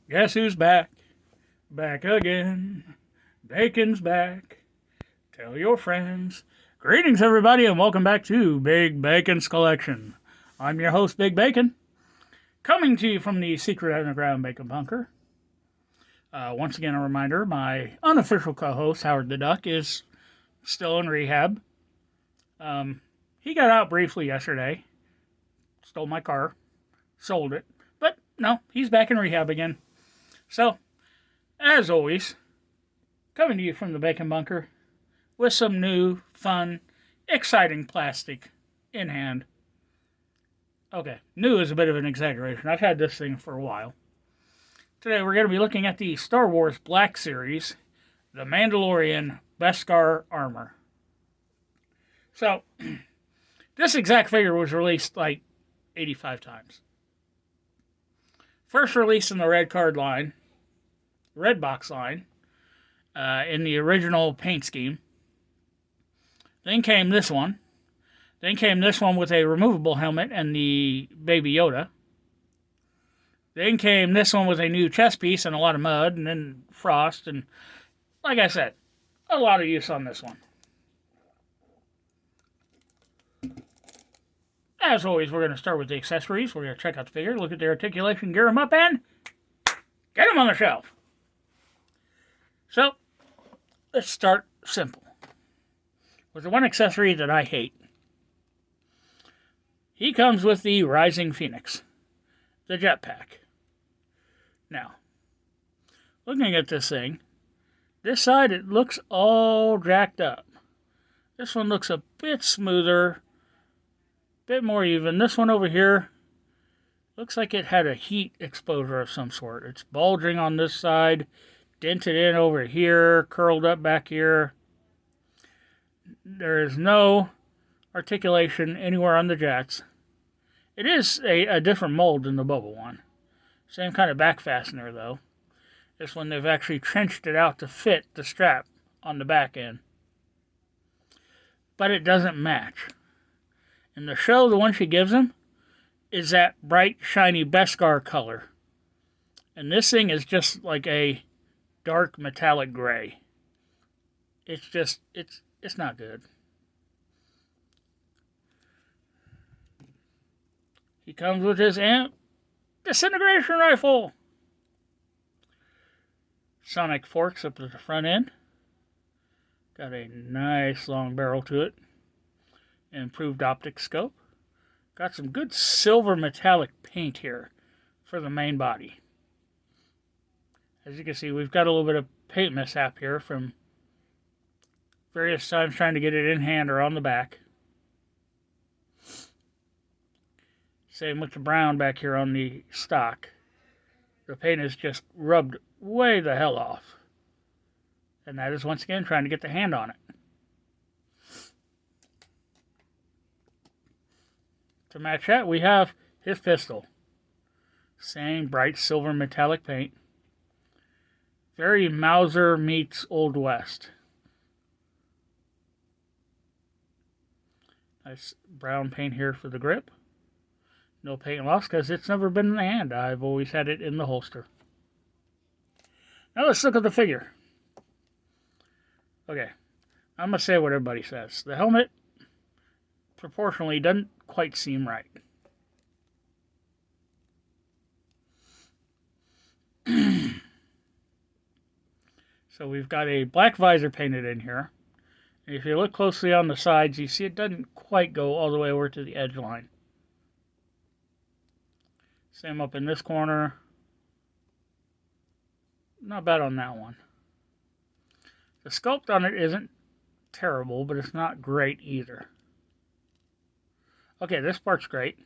Guess who's back? Back again. Bacon's back. Tell your friends. Greetings, everybody, and welcome back to Big Bacon's Collection. I'm your host, Big Bacon, coming to you from the secret underground bacon bunker. Once again, a reminder, my unofficial co-host, Howard the Duck, is still in rehab. He got out briefly yesterday, stole my car, sold it, but no, he's back in rehab again. So, as always, coming to you from the Bacon Bunker with some new, fun, exciting plastic in hand. Okay, new is a bit of an exaggeration. I've had this thing for a while. Today we're going to be looking at the Star Wars Black Series, the Mandalorian Beskar armor. So, this exact figure was released like 85 times. First released in the red box line, in the original paint scheme. Then came this one. Then came this one with a removable helmet and the Baby Yoda. Then came this one with a new chest piece and a lot of mud, and then frost, and like I said, a lot of use on this one. As always, we're going to start with the accessories. We're going to check out the figure, look at the articulation, gear them up, and get them on the shelf. So, let's start simple with the one accessory that I hate. He comes with the Rising Phoenix, the jetpack. Now, looking at this thing, this side it looks all jacked up. This one looks a bit smoother, bit more even. This one over here looks like it had a heat exposure of some sort. It's bulging on this side, dented in over here, curled up back here. There is no articulation anywhere on the jets. It is a different mold than the bubble one. Same kind of back fastener though. This one they've actually trenched it out to fit the strap on the back end. But it doesn't match. In the show, the one she gives him is that bright, shiny Beskar color. And this thing is just like a dark metallic gray. It's not good. He comes with his disintegration rifle. Sonic forks up at the front end. Got a nice long barrel to it. Improved optic scope. Got some good silver metallic paint here for the main body. As you can see, we've got a little bit of paint mishap here from various times trying to get it in hand or on the back. Same with the brown back here on the stock. The paint is just rubbed way the hell off. And that is once again trying to get the hand on it. To match that, we have his pistol. Same bright silver metallic paint. Very Mauser meets Old West. Nice brown paint here for the grip. No paint loss because it's never been in the hand. I've always had it in the holster. Now let's look at the figure. Okay, I'm going to say what everybody says. The helmet, proportionally, doesn't quite seem right. So we've got a black visor painted in here. And if you look closely on the sides, you see it doesn't quite go all the way over to the edge line. Same up in this corner. Not bad on that one. The sculpt on it isn't terrible, but it's not great either. Okay, this part's great.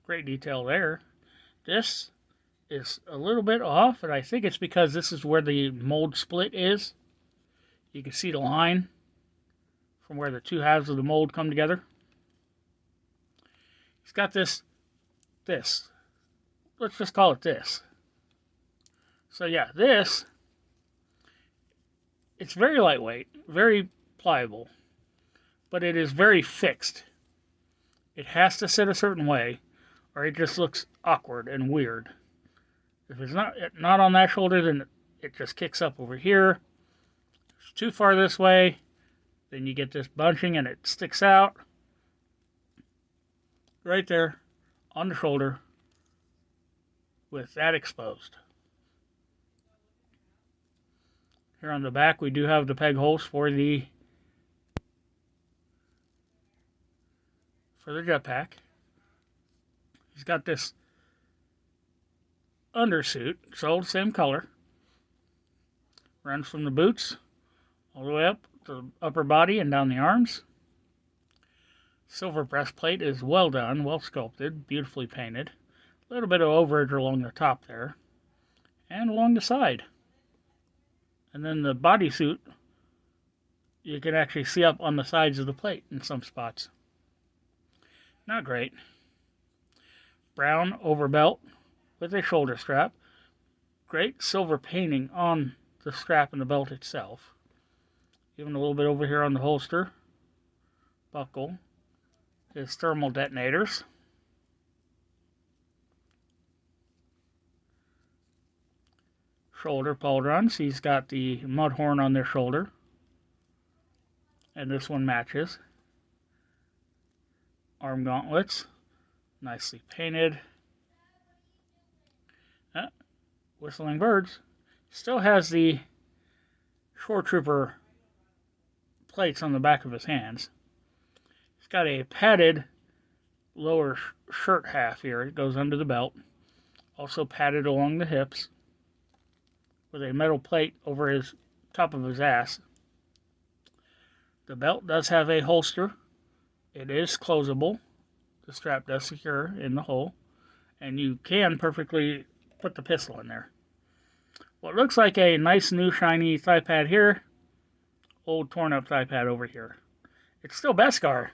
Great detail there. This is a little bit off, and I think it's because this is where the mold split is. You can see the line from where the two halves of the mold come together. It's got this. Let's just call it this. So yeah, this, it's very lightweight, very pliable, but it is very fixed. It has to sit a certain way, or it just looks awkward and weird. If it's not on that shoulder, then it just kicks up over here. If it's too far this way, then you get this bunching and it sticks out right there on the shoulder with that exposed. Here on the back, we do have the peg holes for the jetpack. He's got this undersuit, it's all the same color. Runs from the boots all the way up to the upper body and down the arms. Silver breastplate is well done, well sculpted, beautifully painted. A little bit of overage along the top there and along the side. And then the bodysuit, you can actually see up on the sides of the plate in some spots. Not great. Brown overbelt with a shoulder strap. Great silver painting on the strap and the belt itself. Even a little bit over here on the holster. Buckle. His thermal detonators. Shoulder pauldrons. He's got the mud horn on their shoulder. And this one matches. Arm gauntlets. Nicely painted. Whistling birds. Still has the Shore Trooper plates on the back of his hands. He's got a padded lower shirt half here. It goes under the belt. Also padded along the hips with a metal plate over his top of his ass. The belt does have a holster. It is closable. The strap does secure in the hole. And you can perfectly put the pistol in there. What looks like a nice new shiny thigh pad here. Old torn up thigh pad over here. It's still Beskar.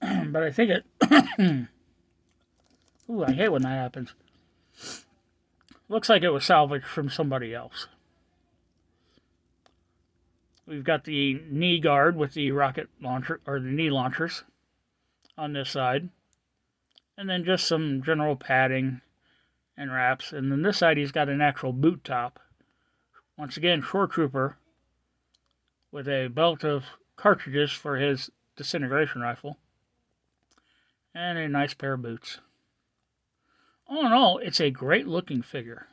But I think it... Ooh, I hate when that happens. Looks like it was salvaged from somebody else. We've got the knee guard with the rocket launcher, or the knee launchers on this side. And then just some general padding and wraps. And then this side he's got an actual boot top. Once again, Shore Trooper with a belt of cartridges for his disintegration rifle. And a nice pair of boots. All in all, it's a great looking figure.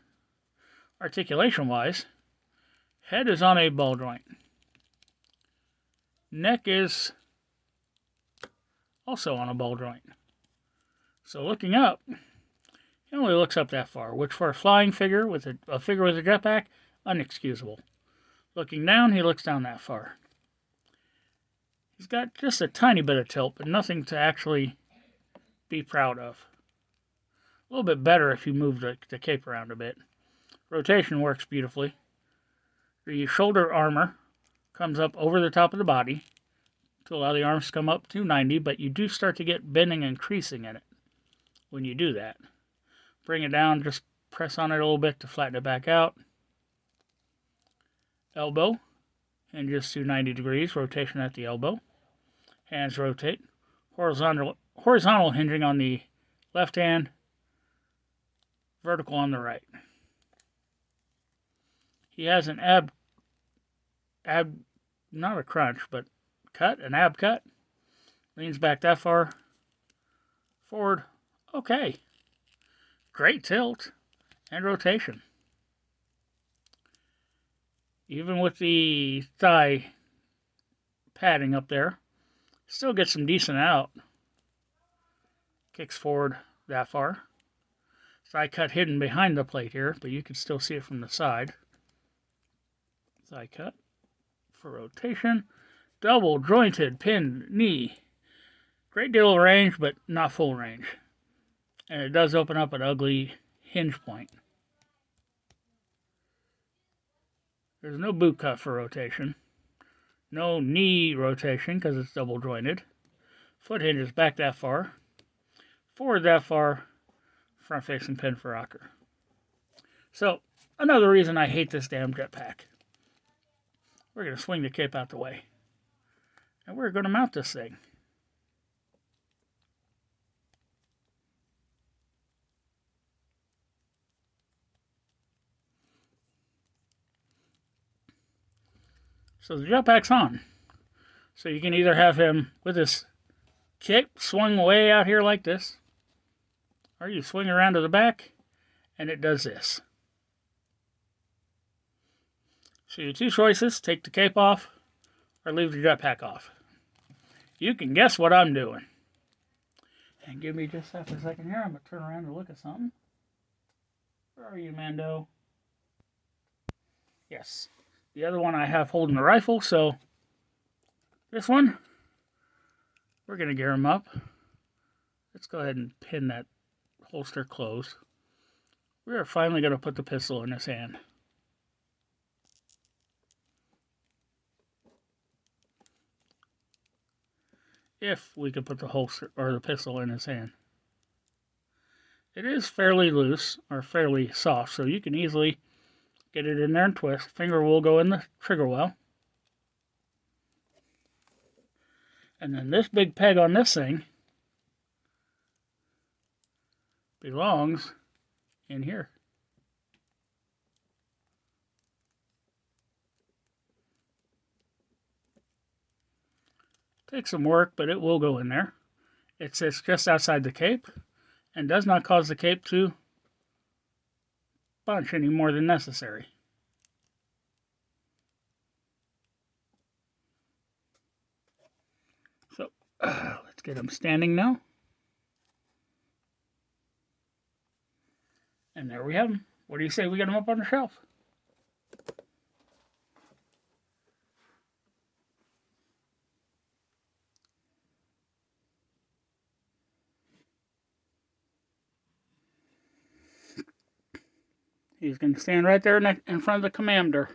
Articulation-wise, head is on a ball joint. Neck is also on a ball joint. So looking up, he only looks up that far, which for a flying figure with a figure with a jetpack, unexcusable. Looking down, he looks down that far. He's got just a tiny bit of tilt, but nothing to actually be proud of. A little bit better if you move the cape around a bit. Rotation works beautifully. The shoulder armor comes up over the top of the body to allow the arms to come up to 90, but you do start to get bending and creasing in it when you do that. Bring it down, just press on it a little bit to flatten it back out. Elbow hinges to 90 degrees, rotation at the elbow. Hands rotate. Horizontal hinging on the left hand, vertical on the right. He has an ab, not a crunch, but an ab cut. Leans back that far. Forward. Okay. Great tilt and rotation. Even with the thigh padding up there, still gets some decent out. Kicks forward that far. Thigh cut hidden behind the plate here, but you can still see it from the side. Thigh cut for rotation. Double jointed pinned knee. Great deal of range, but not full range. And it does open up an ugly hinge point. There's no boot cut for rotation. No knee rotation because it's double jointed. Foot hinges back that far. Forward that far. Front facing pin for rocker. So, another reason I hate this damn jetpack. We're going to swing the cape out the way. And we're going to mount this thing. So the jetpack's on. So you can either have him with his kick swung way out here like this, or you swing around to the back and it does this. So your two choices, take the cape off or leave the jetpack off. You can guess what I'm doing. And give me just half a second here. I'm going to turn around and look at something. Where are you, Mando? Yes. The other one I have holding the rifle, so this one, we're going to gear him up. Let's go ahead and pin that holster closed. We are finally going to put the pistol in his hand. If we could put the holster or the pistol in his hand. It is fairly loose or fairly soft, so you can easily get it in there and twist. Finger will go in the trigger well. And then this big peg on this thing belongs in here. Takes some work, but it will go in there. It sits just outside the cape and does not cause the cape to bunch any more than necessary. So let's get him standing now. And there we have him. What do you say we get him up on the shelf? He's going to stand right there in front of the commander.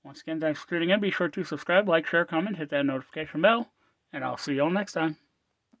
Once again, thanks for tuning in. Be sure to subscribe, like, share, comment, hit that notification bell, and I'll see you all next time.